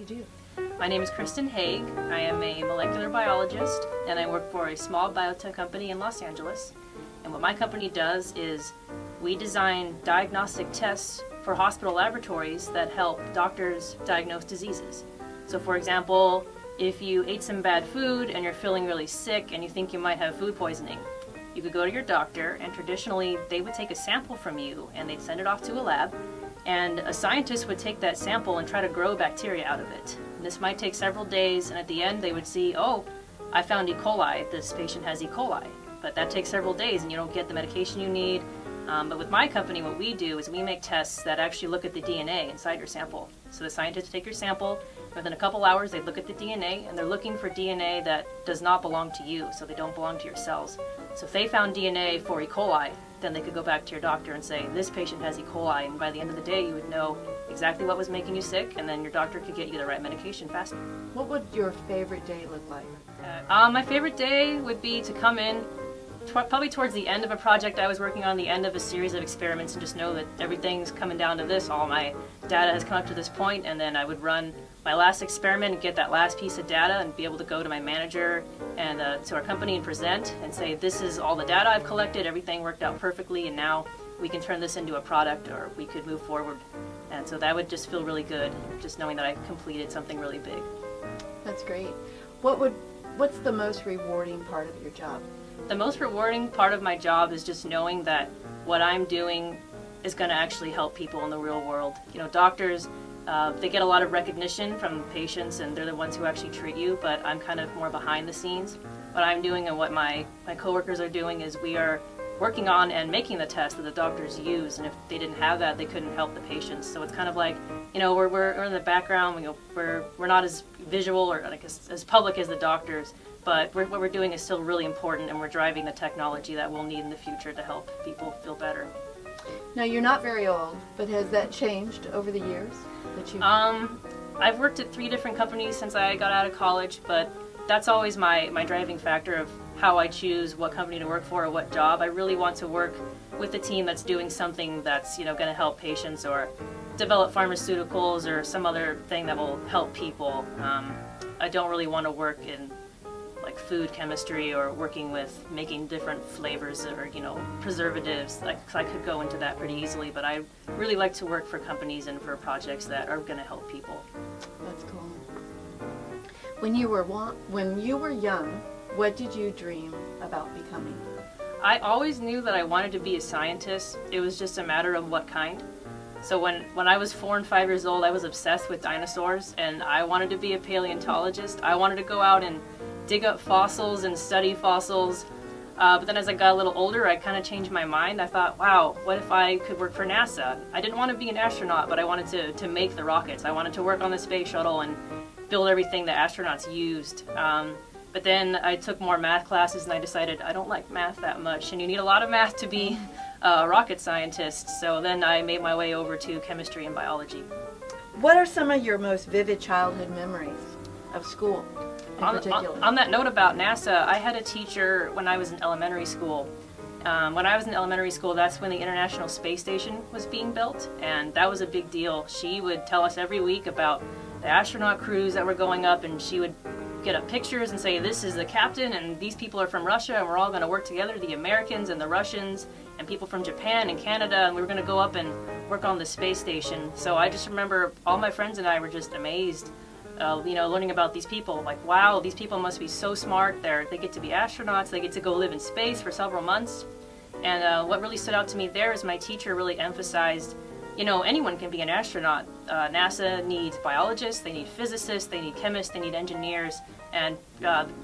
do? My name is Kristin. I am a molecular biologist, and I work for a small biotech company in Los Angeles. And what my company does is we design diagnostic tests for hospital laboratories that help doctors diagnose diseases. So for example, if you ate some bad food and you're feeling really sick and you think you might have food poisoning, you could go to your doctor, and traditionally they would take a sample from you and they'd send it off to a lab, and a scientist would take that sample and try to grow bacteria out of it. And this might take several days, and at the end they would see, oh, I found E. coli, this patient has E. coli. But that takes several days and you don't get the medication you need. But with my company, what we do is we make tests that actually look at the DNA inside your sample. So the scientists take your sample, within a couple hours they look at the DNA, and they're looking for DNA that does not belong to you, so they don't belong to your cells. So if they found DNA for E. coli, then they could go back to your doctor and say, this patient has E. coli, and by the end of the day you would know exactly what was making you sick, and then your doctor could get you the right medication faster. What would your favorite day look like? My favorite day would be to come in probably towards the end of a project I was working on, the end of a series of experiments, and just know that everything's coming down to this, all my data has come up to this point, and then I would run my last experiment and get that last piece of data and be able to go to my manager and to our company and present and say, this is all the data I've collected, everything worked out perfectly, and now we can turn this into a product, or we could move forward. And so that would just feel really good, just knowing that I completed something really big. That's great. What's the most rewarding part of your job? The most rewarding part of my job is just knowing that what I'm doing is going to actually help people in the real world. You know, doctors, they get a lot of recognition from patients, and they're the ones who actually treat you, but I'm kind of more behind the scenes. What I'm doing and what my coworkers are doing is we are working on and making the test that the doctors use, and if they didn't have that, they couldn't help the patients. So it's kind of like, you know, we're in the background, we're not as visual or like as public as the doctors, but what we're doing is still really important, and we're driving the technology that we'll need in the future to help people feel better. Now, you're not very old, but has that changed over the years that you? I've worked at 3 different companies since I got out of college, but that's always my driving factor of how I choose what company to work for or what job. I really want to work with a team that's doing something that's, you know, going to help patients or develop pharmaceuticals or some other thing that will help people. I don't really want to work in like food chemistry or working with making different flavors or, you know, preservatives. Like, I could go into that pretty easily, but I really like to work for companies and for projects that are going to help people. That's cool. When you were young, what did you dream about becoming? I always knew that I wanted to be a scientist. It was just a matter of what kind. So when I was 4 and 5 years old, I was obsessed with dinosaurs, and I wanted to be a paleontologist. I wanted to go out and dig up fossils and study fossils. But then as I got a little older, I kind of changed my mind. I thought, wow, what if I could work for NASA? I didn't want to be an astronaut, but I wanted to make the rockets. I wanted to work on the space shuttle and build everything that astronauts used. But then I took more math classes, and I decided I don't like math that much, and you need a lot of math to be a rocket scientist. So then I made my way over to chemistry and biology. What are some of your most vivid childhood memories of school in particular? On that note about NASA, I had a teacher when I was in elementary school. When I was in elementary school, that's when the International Space Station was being built, and that was a big deal. She would tell us every week about the astronaut crews that were going up, and she would get up pictures and say, this is the captain, and these people are from Russia, and we're all going to work together, the Americans and the Russians and people from Japan and Canada, and we were going to go up and work on the space station. So I just remember all my friends and I were just amazed, you know, learning about these people. Like, wow, these people must be so smart. They get to be astronauts. They get to go live in space for several months. And what really stood out to me there is my teacher really emphasized, you know, anyone can be an astronaut. NASA needs biologists, they need physicists, they need chemists, they need engineers, and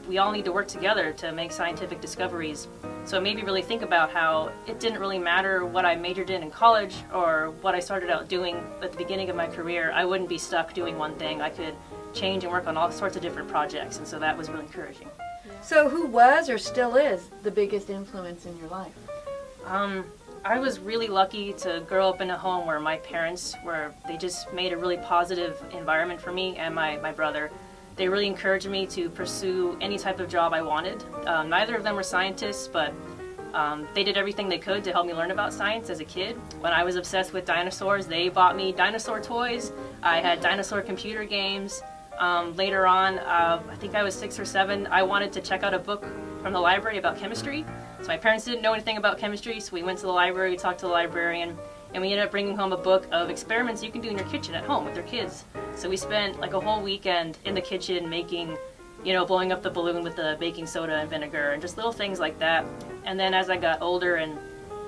we all need to work together to make scientific discoveries. So it made me really think about how it didn't really matter what I majored in college or what I started out doing at the beginning of my career. I wouldn't be stuck doing one thing. I could change and work on all sorts of different projects, and so that was really encouraging. So who was or still is the biggest influence in your life? I was really lucky to grow up in a home where my parents they just made a really positive environment for me and my brother. They really encouraged me to pursue any type of job I wanted. Neither of them were scientists, but They did everything they could to help me learn about science as a kid. When I was obsessed with dinosaurs, they bought me dinosaur toys. I had dinosaur computer games. Later on, I think I was 6 or 7, I wanted to check out a book from the library about chemistry. So my parents didn't know anything about chemistry, so we went to the library, we talked to the librarian, and we ended up bringing home a book of experiments you can do in your kitchen at home with your kids. So we spent like a whole weekend in the kitchen making, blowing up the balloon with the baking soda and vinegar and just little things like that. And then as I got older, and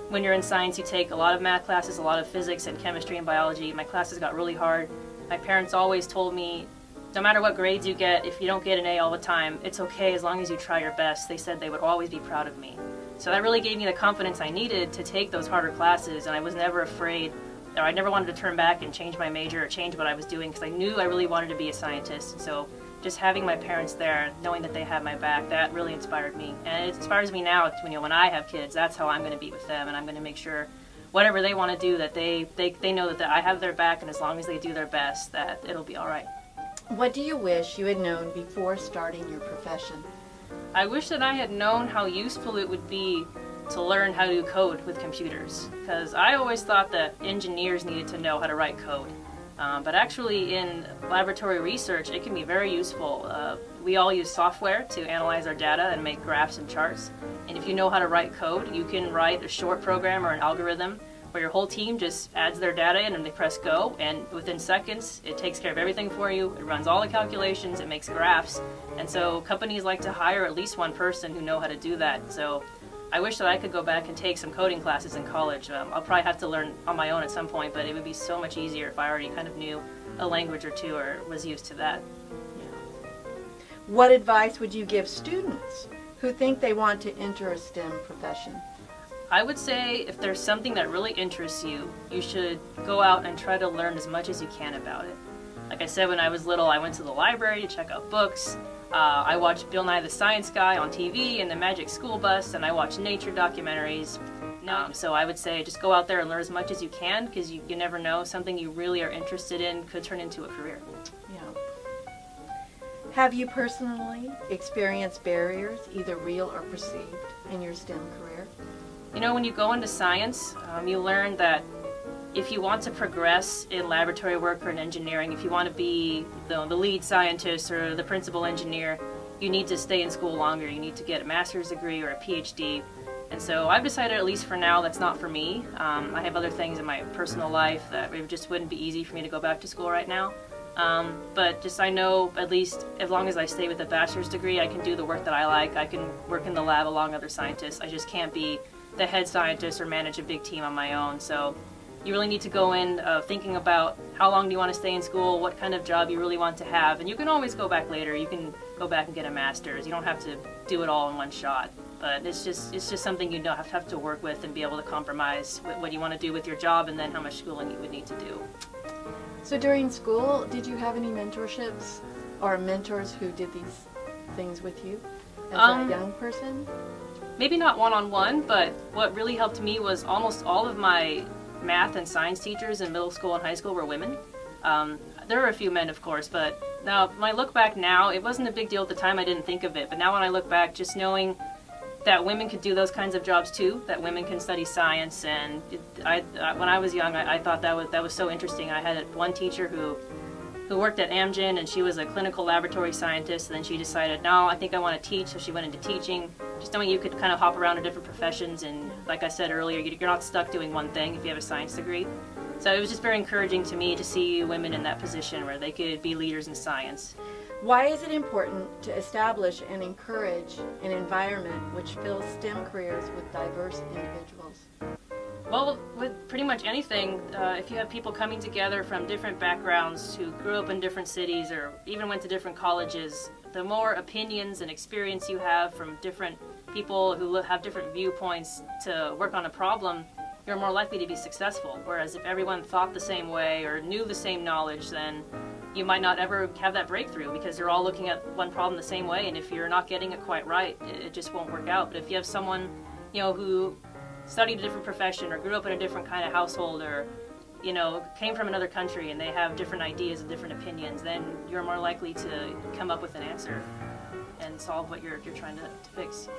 when you're in science, you take a lot of math classes, a lot of physics and chemistry and biology. My classes got really hard. My parents always told me, no matter what grades you get, if you don't get an A all the time, it's okay as long as you try your best. They said they would always be proud of me. So that really gave me the confidence I needed to take those harder classes, and I was never afraid, or I never wanted to turn back and change my major or change what I was doing, because I knew I really wanted to be a scientist. And so just having my parents there, knowing that they had my back, that really inspired me. And it inspires me now, when I have kids, that's how I'm going to be with them, and I'm going to make sure whatever they want to do, that they know that I have their back, and as long as they do their best, that it'll be all right. What do you wish you had known before starting your profession? I wish that I had known how useful it would be to learn how to code with computers, because I always thought that engineers needed to know how to write code. But actually in laboratory research, it can be very useful. We all use software to analyze our data and make graphs and charts. And if you know how to write code, you can write a short program or an algorithm where your whole team just adds their data in and they press go, and within seconds it takes care of everything for you. It runs all the calculations, it makes graphs, and so companies like to hire at least one person who know how to do that. So I wish that I could go back and take some coding classes in college. I'll probably have to learn on my own at some point, but it would be so much easier if I already kind of knew a language or two or was used to that. What advice would you give students who think they want to enter a STEM profession? I would say if there's something that really interests you, you should go out and try to learn as much as you can about it. Like I said, when I was little, I went to the library to check out books. I watched Bill Nye the Science Guy on TV and the Magic School Bus, and I watched nature documentaries. So I would say just go out there and learn as much as you can, because you never know, something you really are interested in could turn into a career. Yeah. Have you personally experienced barriers, either real or perceived, in your STEM career? When you go into science, you learn that if you want to progress in laboratory work or in engineering, if you want to be the lead scientist or the principal engineer, you need to stay in school longer. You need to get a master's degree or a PhD. And so I've decided, at least for now, that's not for me. I have other things in my personal life that it just wouldn't be easy for me to go back to school right now. But just I know, at least as long as I stay with a bachelor's degree, I can do the work that I like. I can work in the lab along other scientists. I just can't be the head scientist or manage a big team on my own. So you really need to go in thinking about how long do you want to stay in school, what kind of job you really want to have, and you can always go back later. You can go back and get a master's. You don't have to do it all in one shot. But it's just something you have to work with and be able to compromise with what you want to do with your job and then how much schooling you would need to do. So during school, did you have any mentorships or mentors who did these things with you as a young person? Maybe not one-on-one, but what really helped me was almost all of my math and science teachers in middle school and high school were women. There were a few men, of course, but now when I look back now, it wasn't a big deal at the time. I didn't think of it, but now when I look back, just knowing that women could do those kinds of jobs too, that women can study science, and when I was young, I thought that was so interesting. I had one teacher who worked at Amgen, and she was a clinical laboratory scientist, and then she decided, no, I think I want to teach, so she went into teaching. Just knowing you could kind of hop around to different professions, and like I said earlier, you're not stuck doing one thing if you have a science degree. So it was just very encouraging to me to see women in that position where they could be leaders in science. Why is it important to establish and encourage an environment which fills STEM careers with diverse individuals? Well, with pretty much anything, if you have people coming together from different backgrounds who grew up in different cities or even went to different colleges, the more opinions and experience you have from different people who have different viewpoints to work on a problem, you're more likely to be successful. Whereas if everyone thought the same way or knew the same knowledge, then you might not ever have that breakthrough because you're all looking at one problem the same way, and if you're not getting it quite right, it just won't work out. But if you have someone, who studied a different profession or grew up in a different kind of household or, came from another country and they have different ideas and different opinions, then you're more likely to come up with an answer and solve what you're trying to fix.